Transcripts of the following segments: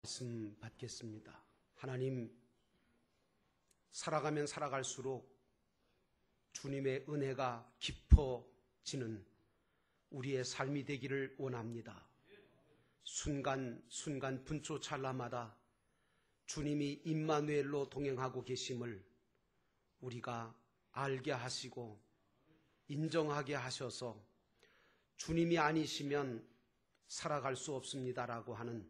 말씀 받겠습니다. 하나님, 살아가면 살아갈수록 주님의 은혜가 깊어지는 우리의 삶이 되기를 원합니다. 순간순간 분초 찰나마다 주님이 임마누엘로 동행하고 계심을 우리가 알게 하시고 인정하게 하셔서 주님이 아니시면 살아갈 수 없습니다라고 하는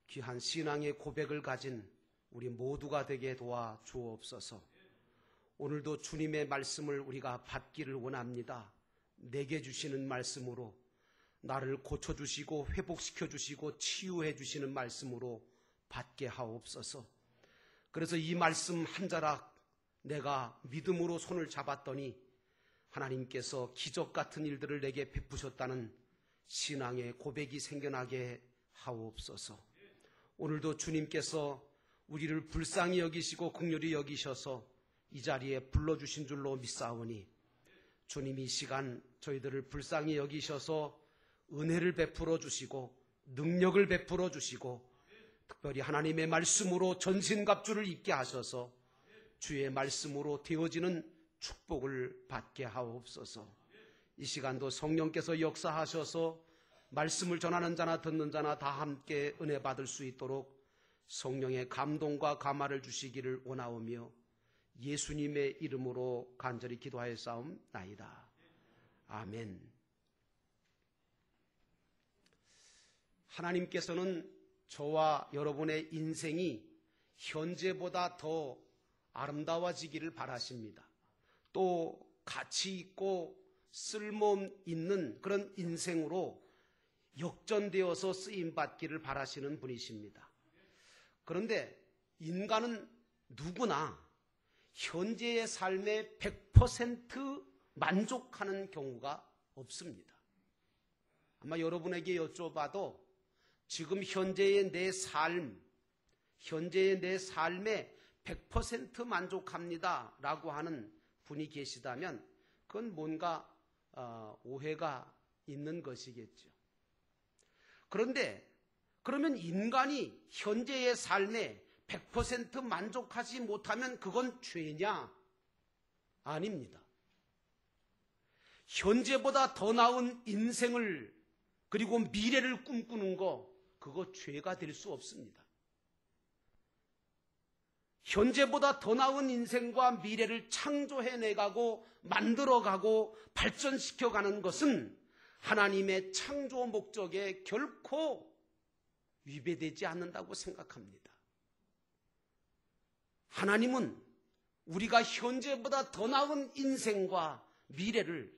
귀한 신앙의 고백을 가진 우리 모두가 되게 도와 주옵소서. 오늘도 주님의 말씀을 우리가 받기를 원합니다. 내게 주시는 말씀으로 나를 고쳐주시고 회복시켜주시고 치유해주시는 말씀으로 받게 하옵소서. 그래서 이 말씀 한 자락 내가 믿음으로 손을 잡았더니 하나님께서 기적 같은 일들을 내게 베푸셨다는 신앙의 고백이 생겨나게 하옵소서. 오늘도 주님께서 우리를 불쌍히 여기시고 긍휼히 여기셔서 이 자리에 불러주신 줄로 믿사오니 주님이 이 시간 저희들을 불쌍히 여기셔서 은혜를 베풀어 주시고 능력을 베풀어 주시고 특별히 하나님의 말씀으로 전신갑주를 입게 하셔서 주의 말씀으로 되어지는 축복을 받게 하옵소서. 이 시간도 성령께서 역사하셔서 말씀을 전하는 자나 듣는 자나 다 함께 은혜 받을 수 있도록 성령의 감동과 감화를 주시기를 원하오며 예수님의 이름으로 간절히 기도하였사옵나이다. 아멘. 하나님께서는 저와 여러분의 인생이 현재보다 더 아름다워지기를 바라십니다. 또 가치 있고 쓸모 있는 그런 인생으로 역전되어서 쓰임받기를 바라시는 분이십니다. 그런데 인간은 누구나 현재의 삶에 100% 만족하는 경우가 없습니다. 아마 여러분에게 여쭤봐도 지금 현재의 내 삶에 100% 만족합니다 라고 하는 분이 계시다면 그건 뭔가 오해가 있는 것이겠죠. 그런데 그러면 인간이 현재의 삶에 100% 만족하지 못하면 그건 죄냐? 아닙니다. 현재보다 더 나은 인생을 그리고 미래를 꿈꾸는 거 그거 죄가 될 수 없습니다. 현재보다 더 나은 인생과 미래를 창조해내가고 만들어가고 발전시켜가는 것은 하나님의 창조 목적에 결코 위배되지 않는다고 생각합니다. 하나님은 우리가 현재보다 더 나은 인생과 미래를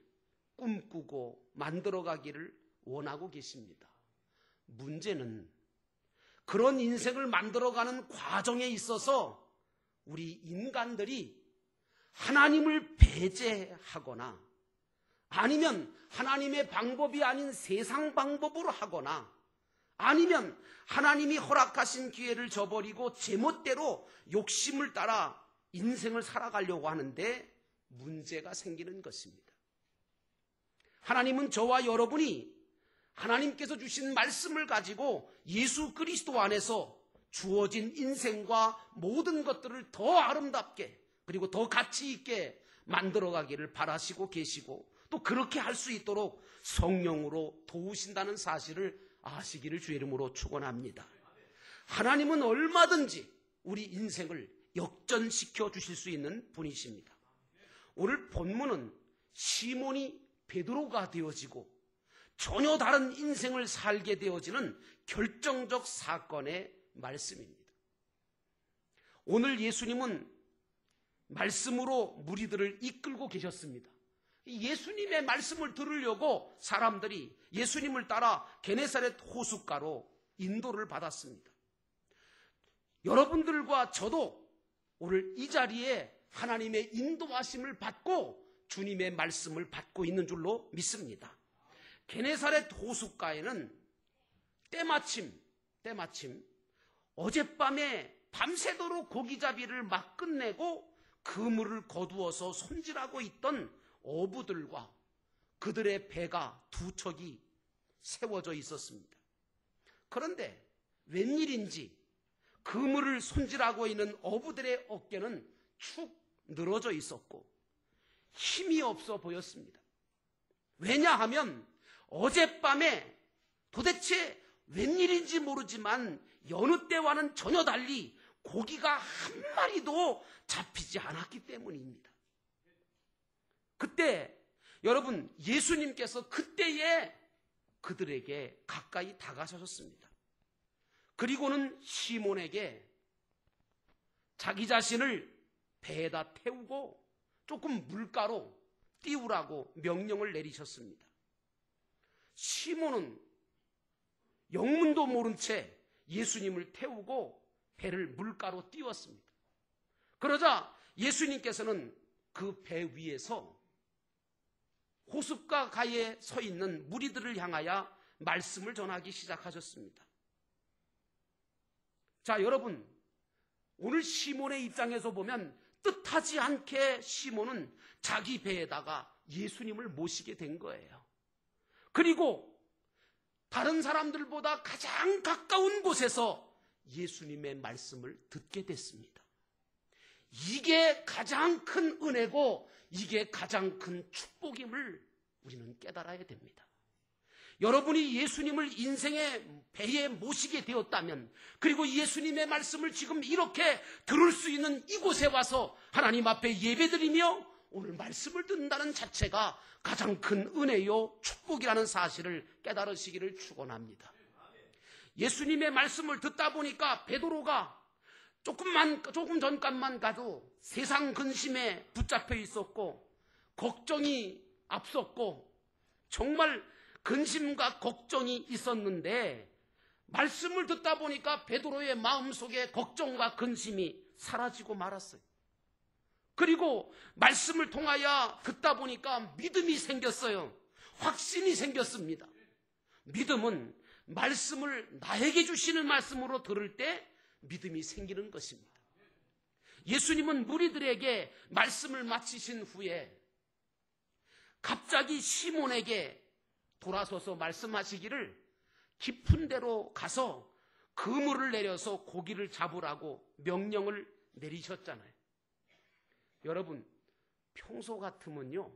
꿈꾸고 만들어가기를 원하고 계십니다. 문제는 그런 인생을 만들어가는 과정에 있어서 우리 인간들이 하나님을 배제하거나 아니면 하나님의 방법이 아닌 세상 방법으로 하거나 아니면 하나님이 허락하신 기회를 저버리고 제멋대로 욕심을 따라 인생을 살아가려고 하는데 문제가 생기는 것입니다. 하나님은 저와 여러분이 하나님께서 주신 말씀을 가지고 예수 그리스도 안에서 주어진 인생과 모든 것들을 더 아름답게 그리고 더 가치 있게 만들어가기를 바라시고 계시고 또 그렇게 할 수 있도록 성령으로 도우신다는 사실을 아시기를 주의 이름으로 축원합니다. 하나님은 얼마든지 우리 인생을 역전시켜 주실 수 있는 분이십니다. 오늘 본문은 시몬이 베드로가 되어지고 전혀 다른 인생을 살게 되어지는 결정적 사건의 말씀입니다. 오늘 예수님은 말씀으로 무리들을 이끌고 계셨습니다. 예수님의 말씀을 들으려고 사람들이 예수님을 따라 게네사렛 호숫가로 인도를 받았습니다. 여러분들과 저도 오늘 이 자리에 하나님의 인도하심을 받고 주님의 말씀을 받고 있는 줄로 믿습니다. 게네사렛 호숫가에는 때마침 어젯밤에 밤새도록 고기잡이를 막 끝내고 그물을 거두어서 손질하고 있던 어부들과 그들의 배가 두 척이 세워져 있었습니다. 그런데 웬일인지 그물을 손질하고 있는 어부들의 어깨는 축 늘어져 있었고 힘이 없어 보였습니다. 왜냐하면 어젯밤에 도대체 웬일인지 모르지만 여느 때와는 전혀 달리 고기가 한 마리도 잡히지 않았기 때문입니다. 그때 여러분, 예수님께서 그때에 그들에게 가까이 다가서셨습니다. 그리고는 시몬에게 자기 자신을 배에다 태우고 조금 물가로 띄우라고 명령을 내리셨습니다. 시몬은 영문도 모른 채 예수님을 태우고 배를 물가로 띄웠습니다. 그러자 예수님께서는 그 배 위에서 호숫가 가에 서 있는 무리들을 향하여 말씀을 전하기 시작하셨습니다. 자, 여러분, 오늘 시몬의 입장에서 보면 뜻하지 않게 시몬은 자기 배에다가 예수님을 모시게 된 거예요. 그리고 다른 사람들보다 가장 가까운 곳에서 예수님의 말씀을 듣게 됐습니다. 이게 가장 큰 은혜고 이게 가장 큰 축복임을 우리는 깨달아야 됩니다. 여러분이 예수님을 인생의 배에 모시게 되었다면, 그리고 예수님의 말씀을 지금 이렇게 들을 수 있는 이곳에 와서 하나님 앞에 예배드리며 오늘 말씀을 듣는다는 자체가 가장 큰 은혜요 축복이라는 사실을 깨달으시기를 축원합니다. 예수님의 말씀을 듣다 보니까 베드로가 조금 전까지만 가도 세상 근심에 붙잡혀 있었고 걱정이 앞섰고 정말 근심과 걱정이 있었는데, 말씀을 듣다 보니까 베드로의 마음속에 걱정과 근심이 사라지고 말았어요. 그리고 말씀을 통하여 듣다 보니까 믿음이 생겼어요. 확신이 생겼습니다. 믿음은 말씀을 나에게 주시는 말씀으로 들을 때 믿음이 생기는 것입니다. 예수님은 무리들에게 말씀을 마치신 후에 갑자기 시몬에게 돌아서서 말씀하시기를 깊은 데로 가서 그물을 내려서 고기를 잡으라고 명령을 내리셨잖아요. 여러분, 평소 같으면요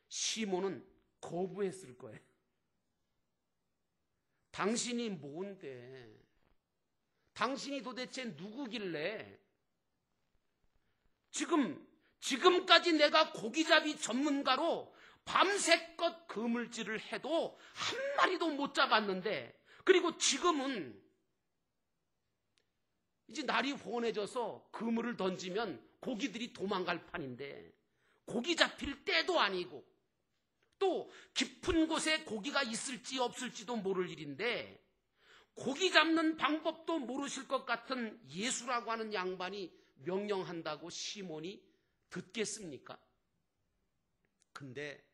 시몬은 거부했을 거예요. 당신이 뭔데? 당신이 도대체 누구길래? 지금까지 내가 고기잡이 전문가로 밤새껏 그물질을 해도 한 마리도 못 잡았는데, 그리고 지금은 이제 날이 훤해져서 그물을 던지면 고기들이 도망갈 판인데 고기 잡힐 때도 아니고 또 깊은 곳에 고기가 있을지 없을지도 모를 일인데 고기 잡는 방법도 모르실 것 같은 예수라고 하는 양반이 명령한다고 시몬이 듣겠습니까? 근데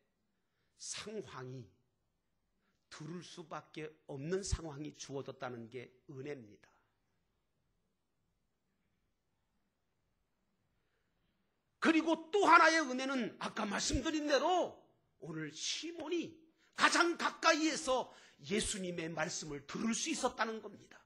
상황이 들을 수밖에 없는 상황이 주어졌다는 게 은혜입니다. 그리고 또 하나의 은혜는 아까 말씀드린 대로 오늘 시몬이 가장 가까이에서 예수님의 말씀을 들을 수 있었다는 겁니다.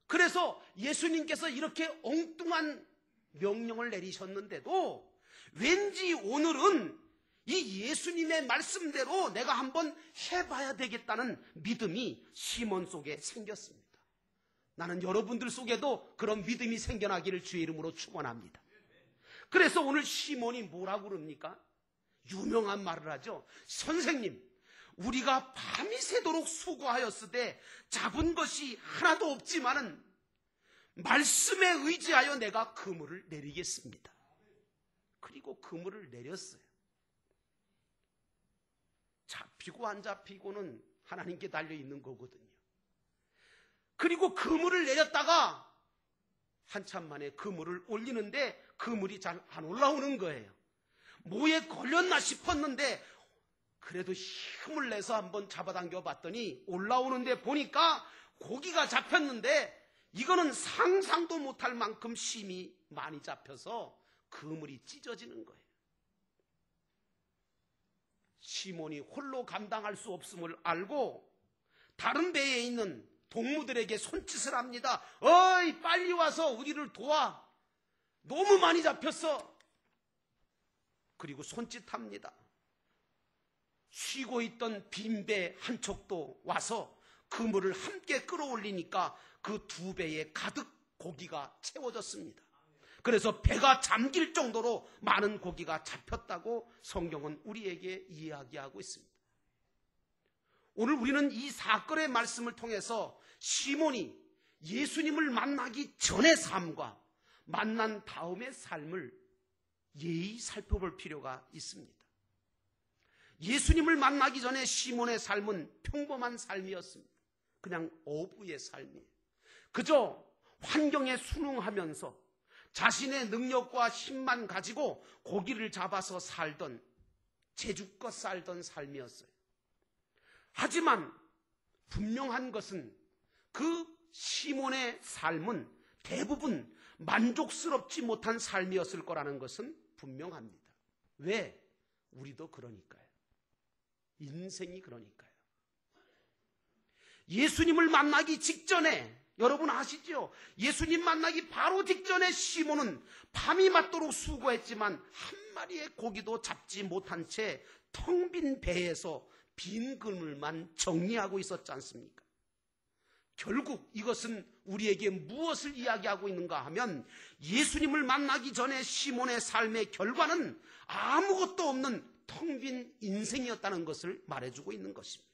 그래서 예수님께서 이렇게 엉뚱한 명령을 내리셨는데도 왠지 오늘은 이 예수님의 말씀대로 내가 한번 해봐야 되겠다는 믿음이 시몬 속에 생겼습니다. 나는 여러분들 속에도 그런 믿음이 생겨나기를 주의 이름으로 축원합니다. 그래서 오늘 시몬이 뭐라고 그럽니까? 유명한 말을 하죠. 선생님, 우리가 밤이 새도록 수고하였으되 잡은 것이 하나도 없지만은 말씀에 의지하여 내가 그물을 내리겠습니다. 그리고 그물을 내렸어요. 잡히고 안 잡히고는 하나님께 달려있는 거거든요. 그리고 그물을 내렸다가 한참 만에 그물을 올리는데 그물이 잘 안 올라오는 거예요. 뭐에 걸렸나 싶었는데 그래도 힘을 내서 한번 잡아당겨 봤더니 올라오는데 보니까 고기가 잡혔는데 이거는 상상도 못할 만큼 힘이 많이 잡혀서 그물이 찢어지는 거예요. 시몬이 홀로 감당할 수 없음을 알고 다른 배에 있는 동무들에게 손짓을 합니다. 어이, 빨리 와서 우리를 도와. 너무 많이 잡혔어. 그리고 손짓합니다. 쉬고 있던 빈배 한 척도 와서 그물을 함께 끌어올리니까 그 2배에 가득 고기가 채워졌습니다. 그래서 배가 잠길 정도로 많은 고기가 잡혔다고 성경은 우리에게 이야기하고 있습니다. 오늘 우리는 이 사건의 말씀을 통해서 시몬이 예수님을 만나기 전의 삶과 만난 다음의 삶을 예의 살펴볼 필요가 있습니다. 예수님을 만나기 전에 시몬의 삶은 평범한 삶이었습니다. 그냥 어부의 삶이에요. 그저 환경에 순응하면서 자신의 능력과 힘만 가지고 고기를 잡아서 살던, 제주껏 살던 삶이었어요. 하지만 분명한 것은 그 시몬의 삶은 대부분 만족스럽지 못한 삶이었을 거라는 것은 분명합니다. 왜? 우리도 그러니까요. 인생이 그러니까요. 예수님을 만나기 직전에, 여러분 아시죠? 예수님 만나기 바로 직전에 시몬은 밤이 맞도록 수고했지만 한 마리의 고기도 잡지 못한 채 텅 빈 배에서 빈 그물만 정리하고 있었지 않습니까? 결국 이것은 우리에게 무엇을 이야기하고 있는가 하면 예수님을 만나기 전에 시몬의 삶의 결과는 아무것도 없는 텅 빈 인생이었다는 것을 말해주고 있는 것입니다.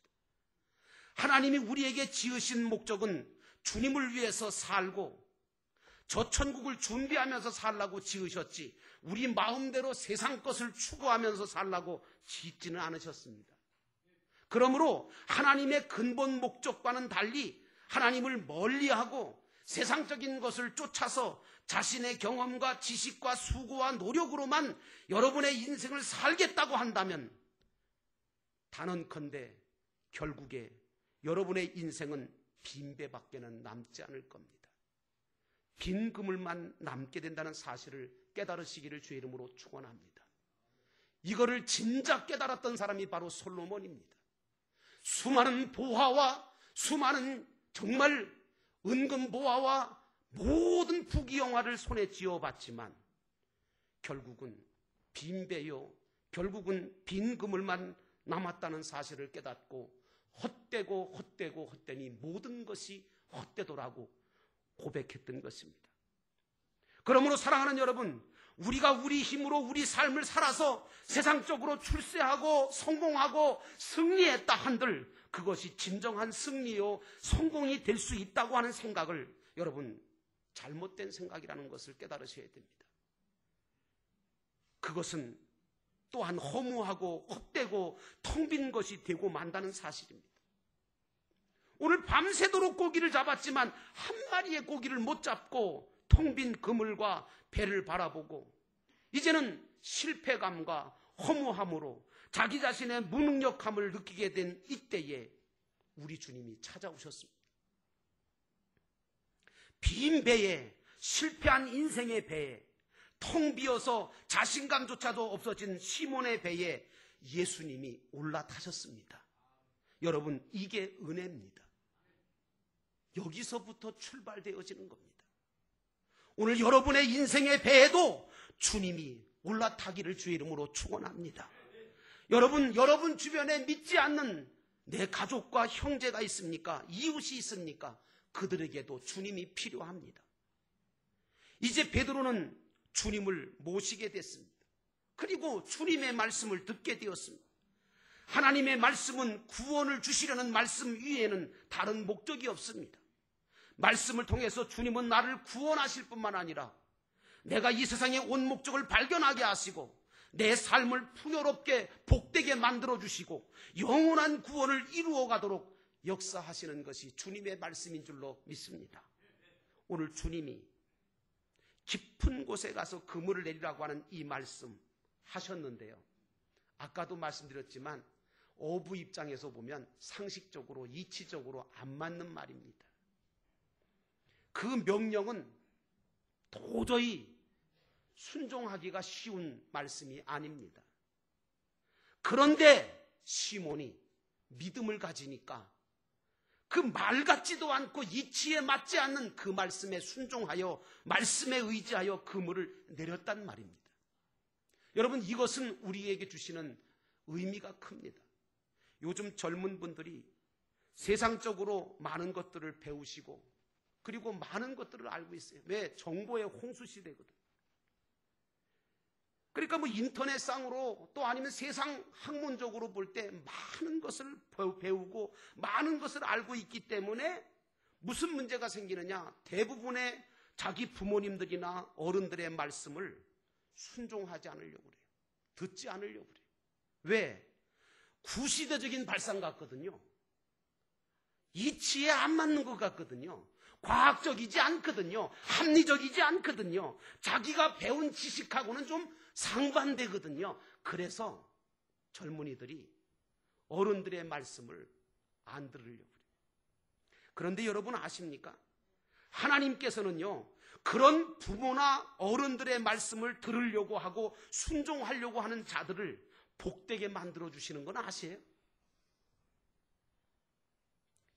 하나님이 우리에게 지으신 목적은 주님을 위해서 살고 저 천국을 준비하면서 살라고 지으셨지 우리 마음대로 세상 것을 추구하면서 살라고 짓지는 않으셨습니다. 그러므로 하나님의 근본 목적과는 달리 하나님을 멀리하고 세상적인 것을 쫓아서 자신의 경험과 지식과 수고와 노력으로만 여러분의 인생을 살겠다고 한다면 단언컨대 결국에 여러분의 인생은 빈배밖에는 남지 않을 겁니다. 빈 그물만 남게 된다는 사실을 깨달으시기를 주의 이름으로 축원합니다. 이거를 진작 깨달았던 사람이 바로 솔로몬입니다. 수많은 보화와 수많은 정말 은금 보화와 모든 부귀영화를 손에 쥐어봤지만 결국은 빈배요, 결국은 빈 그물만 남았다는 사실을 깨닫고 헛되니 모든 것이 헛되더라고 고백했던 것입니다. 그러므로 사랑하는 여러분, 우리가 우리 힘으로 우리 삶을 살아서 세상적으로 출세하고 성공하고 승리했다 한들 그것이 진정한 승리요 성공이 될 수 있다고 하는 생각을 여러분 잘못된 생각이라는 것을 깨달으셔야 됩니다. 그것은 또한 허무하고 헛되고 텅 빈 것이 되고 만다는 사실입니다. 오늘 밤새도록 고기를 잡았지만 한 마리의 고기를 못 잡고 텅 빈 그물과 배를 바라보고 이제는 실패감과 허무함으로 자기 자신의 무능력함을 느끼게 된 이때에 우리 주님이 찾아오셨습니다. 빈 배에, 실패한 인생의 배에, 텅 비어서 자신감조차도 없어진 시몬의 배에 예수님이 올라타셨습니다. 여러분, 이게 은혜입니다. 여기서부터 출발되어지는 겁니다. 오늘 여러분의 인생의 배에도 주님이 올라타기를 주의 이름으로 축원합니다. 여러분 주변에 믿지 않는 내 가족과 형제가 있습니까? 이웃이 있습니까? 그들에게도 주님이 필요합니다. 이제 베드로는 주님을 모시게 됐습니다. 그리고 주님의 말씀을 듣게 되었습니다. 하나님의 말씀은 구원을 주시려는 말씀 위에는 다른 목적이 없습니다. 말씀을 통해서 주님은 나를 구원하실 뿐만 아니라 내가 이 세상에 온 목적을 발견하게 하시고 내 삶을 풍요롭게 복되게 만들어주시고 영원한 구원을 이루어 가도록 역사하시는 것이 주님의 말씀인 줄로 믿습니다. 오늘 주님이 깊은 곳에 가서 그물을 내리라고 하는 이 말씀 하셨는데요. 아까도 말씀드렸지만 어부 입장에서 보면 상식적으로 이치적으로 안 맞는 말입니다. 그 명령은 도저히 순종하기가 쉬운 말씀이 아닙니다. 그런데 시몬이 믿음을 가지니까 그 말 같지도 않고 이치에 맞지 않는 그 말씀에 순종하여 말씀에 의지하여 그물을 내렸단 말입니다. 여러분, 이것은 우리에게 주시는 의미가 큽니다. 요즘 젊은 분들이 세상적으로 많은 것들을 배우시고 그리고 많은 것들을 알고 있어요. 왜? 정보의 홍수 시대거든. 그러니까 뭐 인터넷상으로 또 아니면 세상 학문적으로 볼 때 많은 것을 배우고 많은 것을 알고 있기 때문에 무슨 문제가 생기느냐? 대부분의 자기 부모님들이나 어른들의 말씀을 순종하지 않으려고 그래요. 듣지 않으려고 그래요. 왜? 구시대적인 발상 같거든요. 이치에 안 맞는 것 같거든요. 과학적이지 않거든요. 합리적이지 않거든요. 자기가 배운 지식하고는 좀 상반되거든요. 그래서 젊은이들이 어른들의 말씀을 안 들으려고 그래요. 그런데 여러분 아십니까? 하나님께서는요, 그런 부모나 어른들의 말씀을 들으려고 하고 순종하려고 하는 자들을 복되게 만들어 주시는 건 아세요?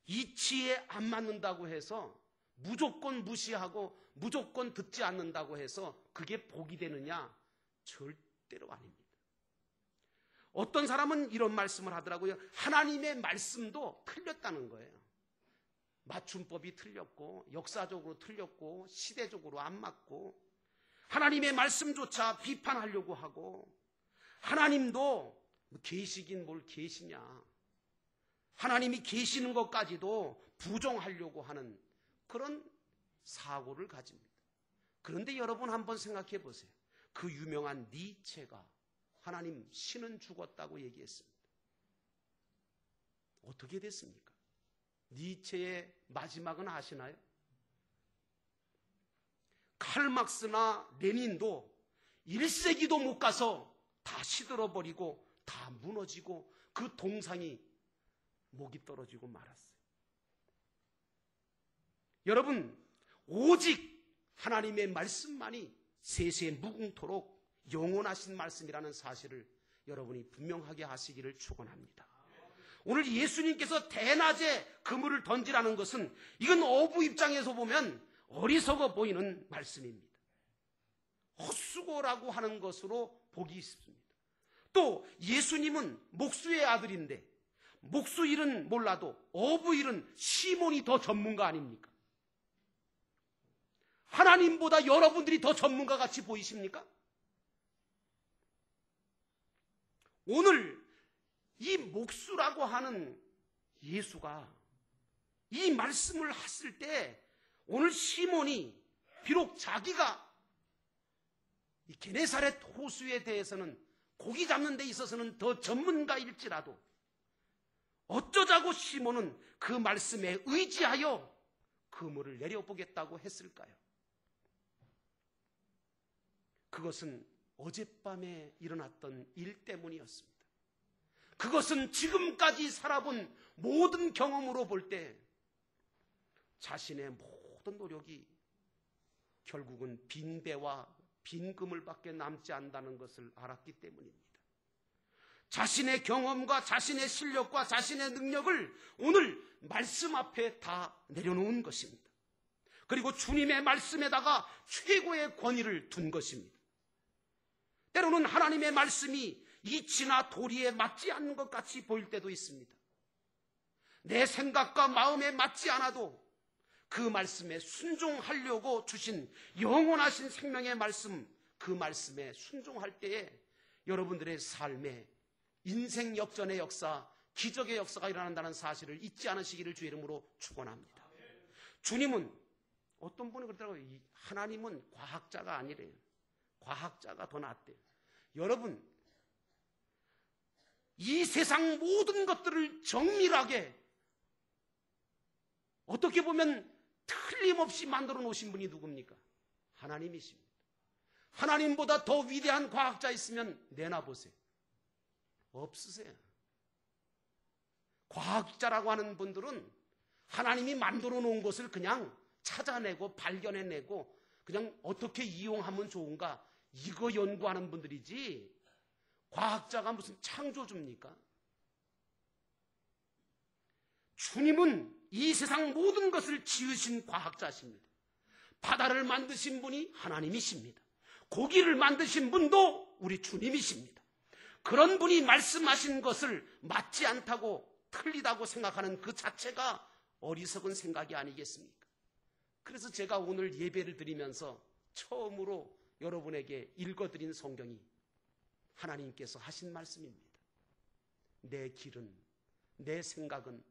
이치에 안 맞는다고 해서 무조건 무시하고 무조건 듣지 않는다고 해서 그게 복이 되느냐? 절대로 아닙니다. 어떤 사람은 이런 말씀을 하더라고요. 하나님의 말씀도 틀렸다는 거예요. 맞춤법이 틀렸고 역사적으로 틀렸고 시대적으로 안 맞고 하나님의 말씀조차 비판하려고 하고 하나님도 계시긴 뭘 계시냐. 하나님이 계시는 것까지도 부정하려고 하는 그런 사고를 가집니다. 그런데 여러분 한번 생각해 보세요. 그 유명한 니체가 하나님 신은 죽었다고 얘기했습니다. 어떻게 됐습니까? 니체의 마지막은 아시나요? 칼막스나 레닌도 1세기도 못 가서 다 시들어버리고 다 무너지고 그 동상이 목이 떨어지고 말았어요. 여러분, 오직 하나님의 말씀만이 세세 무궁토록 영원하신 말씀이라는 사실을 여러분이 분명하게 하시기를 축원합니다. 오늘 예수님께서 대낮에 그물을 던지라는 것은 이건 어부 입장에서 보면 어리석어 보이는 말씀입니다. 헛수고라고 하는 것으로 보기 쉽습니다. 또 예수님은 목수의 아들인데 목수 일은 몰라도 어부 일은 시몬이 더 전문가 아닙니까? 하나님보다 여러분들이 더 전문가 같이 보이십니까? 오늘 이 목수라고 하는 예수가 이 말씀을 했을 때 오늘 시몬이 비록 자기가 이 게네사렛 호수에 대해서는 고기 잡는 데 있어서는 더 전문가일지라도 어쩌자고 시몬은 그 말씀에 의지하여 그물을 내려보겠다고 했을까요? 그것은 어젯밤에 일어났던 일 때문이었습니다. 그것은 지금까지 살아본 모든 경험으로 볼 때 자신의 모든 노력이 결국은 빈 배와 빈 그물밖에 남지 않는다는 것을 알았기 때문입니다. 자신의 경험과 자신의 실력과 자신의 능력을 오늘 말씀 앞에 다 내려놓은 것입니다. 그리고 주님의 말씀에다가 최고의 권위를 둔 것입니다. 때로는 하나님의 말씀이 이치나 도리에 맞지 않는 것 같이 보일 때도 있습니다. 내 생각과 마음에 맞지 않아도 그 말씀에 순종하려고 주신 영원하신 생명의 말씀, 그 말씀에 순종할 때에 여러분들의 삶에 인생 역전의 역사, 기적의 역사가 일어난다는 사실을 잊지 않으시기를 주의 이름으로 축원합니다. 주님은 어떤 분이 그러더라고요. 하나님은 과학자가 아니래요. 과학자가 더 낫대요. 여러분, 이 세상 모든 것들을 정밀하게 어떻게 보면 틀림없이 만들어 놓으신 분이 누굽니까? 하나님이십니다. 하나님보다 더 위대한 과학자 있으면 내놔보세요. 없으세요. 과학자라고 하는 분들은 하나님이 만들어 놓은 것을 그냥 찾아내고 발견해내고 그냥 어떻게 이용하면 좋은가 이거 연구하는 분들이지 과학자가 무슨 창조주입니까? 주님은 이 세상 모든 것을 지으신 과학자십니다. 바다를 만드신 분이 하나님이십니다. 고기를 만드신 분도 우리 주님이십니다. 그런 분이 말씀하신 것을 맞지 않다고 틀리다고 생각하는 그 자체가 어리석은 생각이 아니겠습니까? 그래서 제가 오늘 예배를 드리면서 처음으로 여러분에게 읽어드린 성경이 하나님께서 하신 말씀입니다. 내 길은, 내 생각은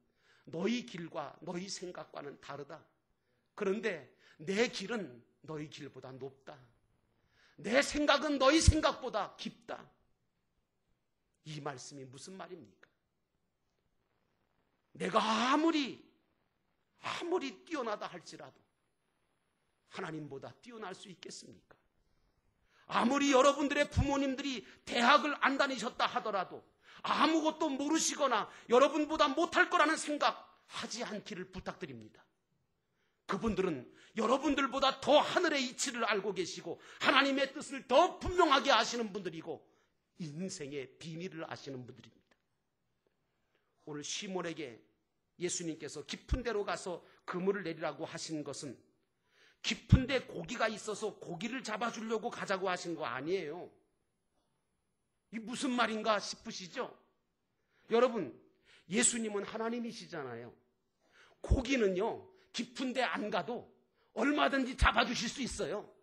너희 길과 너희 생각과는 다르다. 그런데 내 길은 너희 길보다 높다. 내 생각은 너희 생각보다 깊다. 이 말씀이 무슨 말입니까? 내가 아무리 뛰어나다 할지라도 하나님보다 뛰어날 수 있겠습니까? 아무리 여러분들의 부모님들이 대학을 안 다니셨다 하더라도 아무것도 모르시거나 여러분보다 못할 거라는 생각하지 않기를 부탁드립니다. 그분들은 여러분들보다 더 하늘의 이치를 알고 계시고 하나님의 뜻을 더 분명하게 아시는 분들이고 인생의 비밀을 아시는 분들입니다. 오늘 시몬에게 예수님께서 깊은 데로 가서 그물을 내리라고 하신 것은 깊은 데 고기가 있어서 고기를 잡아주려고 가자고 하신 거 아니에요. 이게 무슨 말인가 싶으시죠? 여러분, 예수님은 하나님이시잖아요. 고기는요, 깊은 데 안 가도 얼마든지 잡아주실 수 있어요.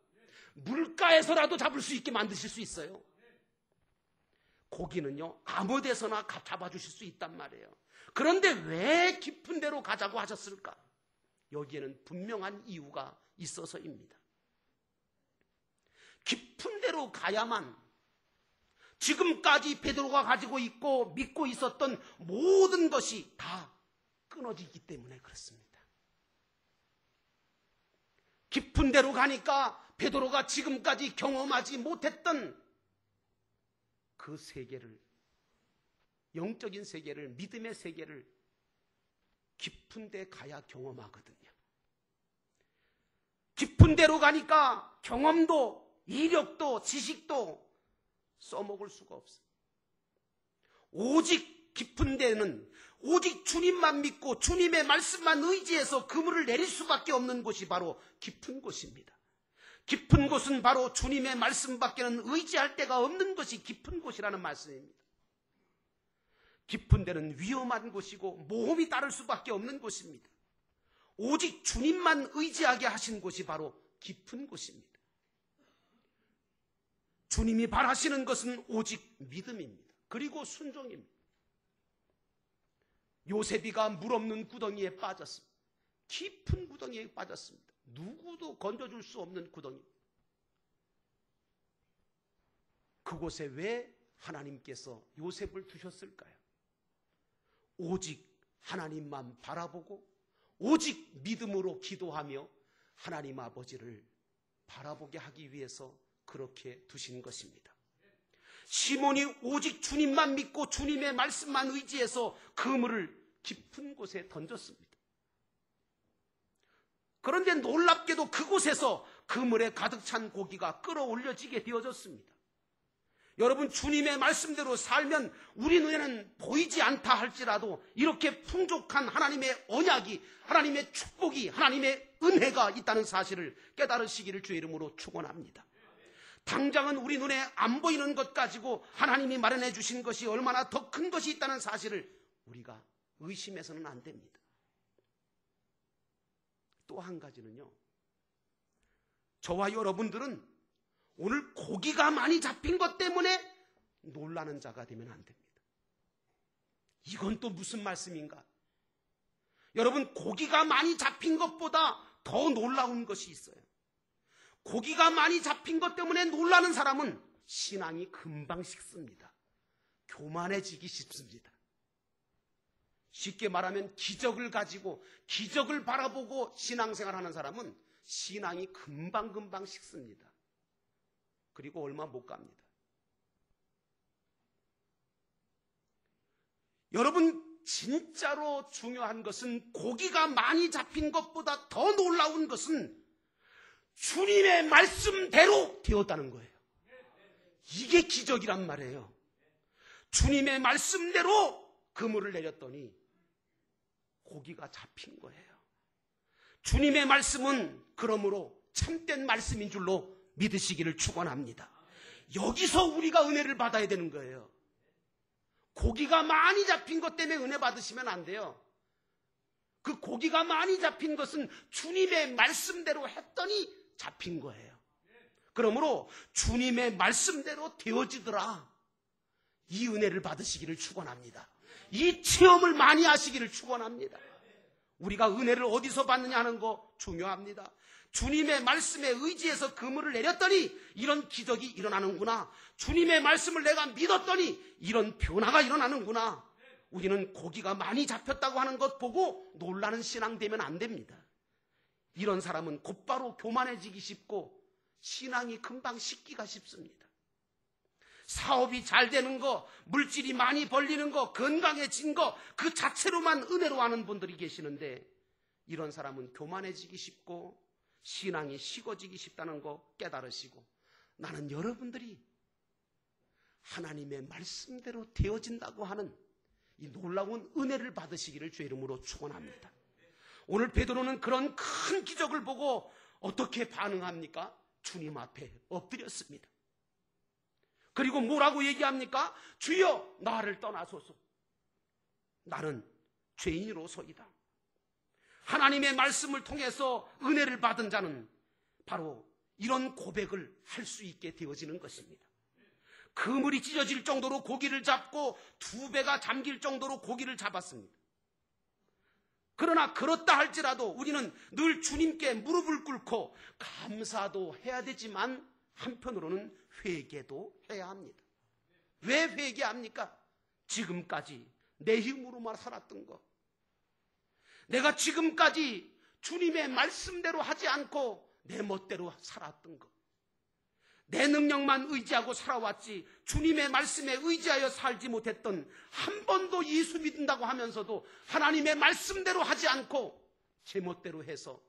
물가에서라도 잡을 수 있게 만드실 수 있어요. 고기는요, 아무 데서나 잡아주실 수 있단 말이에요. 그런데 왜 깊은 데로 가자고 하셨을까? 여기에는 분명한 이유가 있어서입니다. 깊은 데로 가야만 지금까지 베드로가 가지고 있고 믿고 있었던 모든 것이 다 끊어지기 때문에 그렇습니다. 깊은 데로 가니까 베드로가 지금까지 경험하지 못했던 그 세계를, 영적인 세계를, 믿음의 세계를 깊은 데 가야 경험하거든요. 깊은 데로 가니까 경험도, 이력도, 지식도 써먹을 수가 없어요. 오직 깊은 데는 오직 주님만 믿고 주님의 말씀만 의지해서 그물을 내릴 수밖에 없는 곳이 바로 깊은 곳입니다. 깊은 곳은 바로 주님의 말씀밖에는 의지할 데가 없는 것이 깊은 곳이라는 말씀입니다. 깊은 데는 위험한 곳이고 모험이 따를 수밖에 없는 곳입니다. 오직 주님만 의지하게 하신 곳이 바로 깊은 곳입니다. 주님이 바라시는 것은 오직 믿음입니다. 그리고 순종입니다. 요셉이가 물 없는 구덩이에 빠졌습니다. 깊은 구덩이에 빠졌습니다. 누구도 건져줄 수 없는 구덩이. 그곳에 왜 하나님께서 요셉을 두셨을까요? 오직 하나님만 바라보고 오직 믿음으로 기도하며 하나님 아버지를 바라보게 하기 위해서 그렇게 두신 것입니다. 시몬이 오직 주님만 믿고 주님의 말씀만 의지해서 그물을 깊은 곳에 던졌습니다. 그런데 놀랍게도 그곳에서 그물에 가득 찬 고기가 끌어올려지게 되어졌습니다. 여러분, 주님의 말씀대로 살면 우리 눈에는 보이지 않다 할지라도 이렇게 풍족한 하나님의 언약이, 하나님의 축복이, 하나님의 은혜가 있다는 사실을 깨달으시기를 주의 이름으로 축원합니다. 당장은 우리 눈에 안 보이는 것 가지고 하나님이 마련해 주신 것이 얼마나 더 큰 것이 있다는 사실을 우리가 의심해서는 안 됩니다. 또 한 가지는요, 저와 여러분들은 오늘 고기가 많이 잡힌 것 때문에 놀라는 자가 되면 안 됩니다. 이건 또 무슨 말씀인가? 여러분, 고기가 많이 잡힌 것보다 더 놀라운 것이 있어요. 고기가 많이 잡힌 것 때문에 놀라는 사람은 신앙이 금방 식습니다. 교만해지기 쉽습니다. 쉽게 말하면 기적을 가지고 기적을 바라보고 신앙생활하는 사람은 신앙이 금방 식습니다. 그리고 얼마 못 갑니다. 여러분, 진짜로 중요한 것은 고기가 많이 잡힌 것보다 더 놀라운 것은 주님의 말씀대로 되었다는 거예요. 이게 기적이란 말이에요. 주님의 말씀대로 그물을 내렸더니 고기가 잡힌 거예요. 주님의 말씀은 그러므로 참된 말씀인 줄로 믿으시기를 축원합니다. 여기서 우리가 은혜를 받아야 되는 거예요. 고기가 많이 잡힌 것 때문에 은혜 받으시면 안 돼요. 그 고기가 많이 잡힌 것은 주님의 말씀대로 했더니 잡힌 거예요. 그러므로 주님의 말씀대로 되어지더라. 이 은혜를 받으시기를 축원합니다. 이 체험을 많이 하시기를 축원합니다. 우리가 은혜를 어디서 받느냐 하는 거 중요합니다. 주님의 말씀에 의지해서 그물을 내렸더니 이런 기적이 일어나는구나. 주님의 말씀을 내가 믿었더니 이런 변화가 일어나는구나. 우리는 고기가 많이 잡혔다고 하는 것 보고 놀라는 신앙 되면 안 됩니다. 이런 사람은 곧바로 교만해지기 쉽고 신앙이 금방 식기가 쉽습니다. 사업이 잘 되는 거, 물질이 많이 벌리는 거, 건강해진 거, 그 자체로만 은혜로 하는 분들이 계시는데 이런 사람은 교만해지기 쉽고 신앙이 식어지기 쉽다는 거 깨달으시고 나는 여러분들이 하나님의 말씀대로 되어진다고 하는 이 놀라운 은혜를 받으시기를 주의 이름으로 축원합니다. 오늘 베드로는 그런 큰 기적을 보고 어떻게 반응합니까? 주님 앞에 엎드렸습니다. 그리고 뭐라고 얘기합니까? 주여 나를 떠나소서. 나는 죄인으로소이다. 하나님의 말씀을 통해서 은혜를 받은 자는 바로 이런 고백을 할 수 있게 되어지는 것입니다. 그물이 찢어질 정도로 고기를 잡고 2배가 잠길 정도로 고기를 잡았습니다. 그러나 그렇다 할지라도 우리는 늘 주님께 무릎을 꿇고 감사도 해야 되지만 한편으로는 회개도 해야 합니다. 왜 회개합니까? 지금까지 내 힘으로만 살았던 것, 내가 지금까지 주님의 말씀대로 하지 않고 내 멋대로 살았던 것, 내 능력만 의지하고 살아왔지 주님의 말씀에 의지하여 살지 못했던, 한 번도 예수 믿는다고 하면서도 하나님의 말씀대로 하지 않고 제 멋대로 해서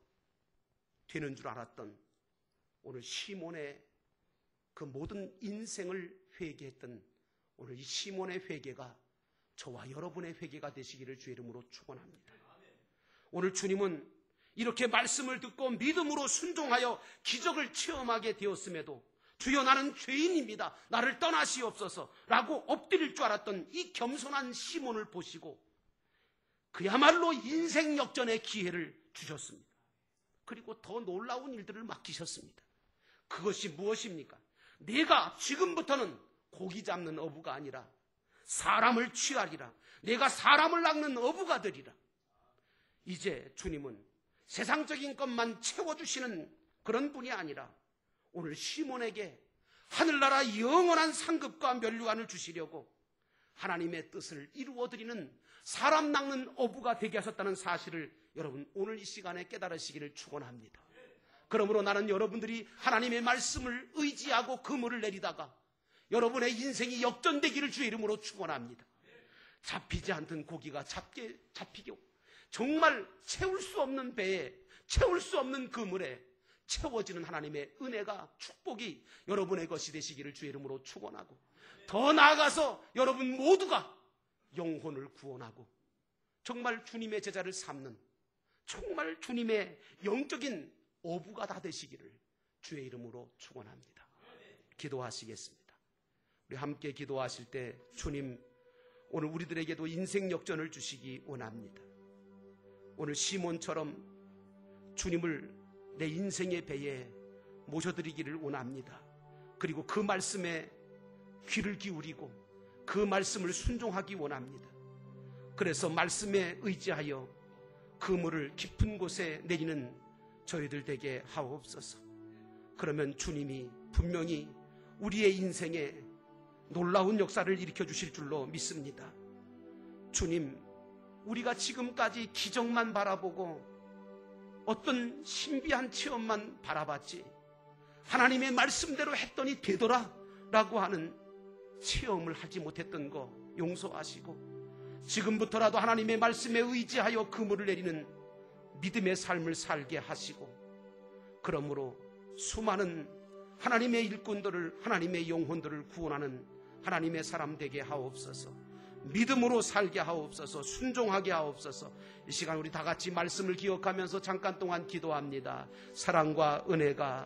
되는 줄 알았던 오늘 시몬의 그 모든 인생을 회개했던 오늘 이 시몬의 회개가 저와 여러분의 회개가 되시기를 주의 이름으로 축원합니다. 오늘 주님은 이렇게 말씀을 듣고 믿음으로 순종하여 기적을 체험하게 되었음에도 주여 나는 죄인입니다. 나를 떠나시옵소서 라고 엎드릴 줄 알았던 이 겸손한 시몬을 보시고 그야말로 인생 역전의 기회를 주셨습니다. 그리고 더 놀라운 일들을 맡기셨습니다. 그것이 무엇입니까? 내가 지금부터는 고기 잡는 어부가 아니라 사람을 취하리라. 내가 사람을 낚는 어부가 되리라. 이제 주님은 세상적인 것만 채워주시는 그런 분이 아니라 오늘 시몬에게 하늘나라 영원한 상급과 면류관을 주시려고 하나님의 뜻을 이루어드리는 사람 낚는 어부가 되게 하셨다는 사실을 여러분 오늘 이 시간에 깨달으시기를 축원합니다. 그러므로 나는 여러분들이 하나님의 말씀을 의지하고 그물을 내리다가 여러분의 인생이 역전되기를 주의 이름으로 축원합니다. 잡히지 않던 고기가 잡히고 정말 채울 수 없는 배에, 채울 수 없는 그물에 채워지는 하나님의 은혜가, 축복이 여러분의 것이 되시기를 주의 이름으로 축원하고, 더 나아가서 여러분 모두가 영혼을 구원하고 정말 주님의 제자를 삼는, 정말 주님의 영적인 어부가 다 되시기를 주의 이름으로 축원합니다. 기도하시겠습니다. 우리 함께 기도하실 때 주님 오늘 우리들에게도 인생 역전을 주시기 원합니다. 오늘 시몬처럼 주님을 내 인생의 배에 모셔드리기를 원합니다. 그리고 그 말씀에 귀를 기울이고 그 말씀을 순종하기 원합니다. 그래서 말씀에 의지하여 그물을 깊은 곳에 내리는 저희들 되게 하옵소서. 그러면 주님이 분명히 우리의 인생에 놀라운 역사를 일으켜 주실 줄로 믿습니다. 주님, 우리가 지금까지 기적만 바라보고 어떤 신비한 체험만 바라봤지 하나님의 말씀대로 했더니 되더라 라고 하는 체험을 하지 못했던 거 용서하시고 지금부터라도 하나님의 말씀에 의지하여 그물을 내리는 믿음의 삶을 살게 하시고, 그러므로 수많은 하나님의 일꾼들을, 하나님의 영혼들을 구원하는 하나님의 사람 되게 하옵소서. 믿음으로 살게 하옵소서. 순종하게 하옵소서. 이 시간 우리 다 같이 말씀을 기억하면서 잠깐 동안 기도합니다. 사랑과 은혜가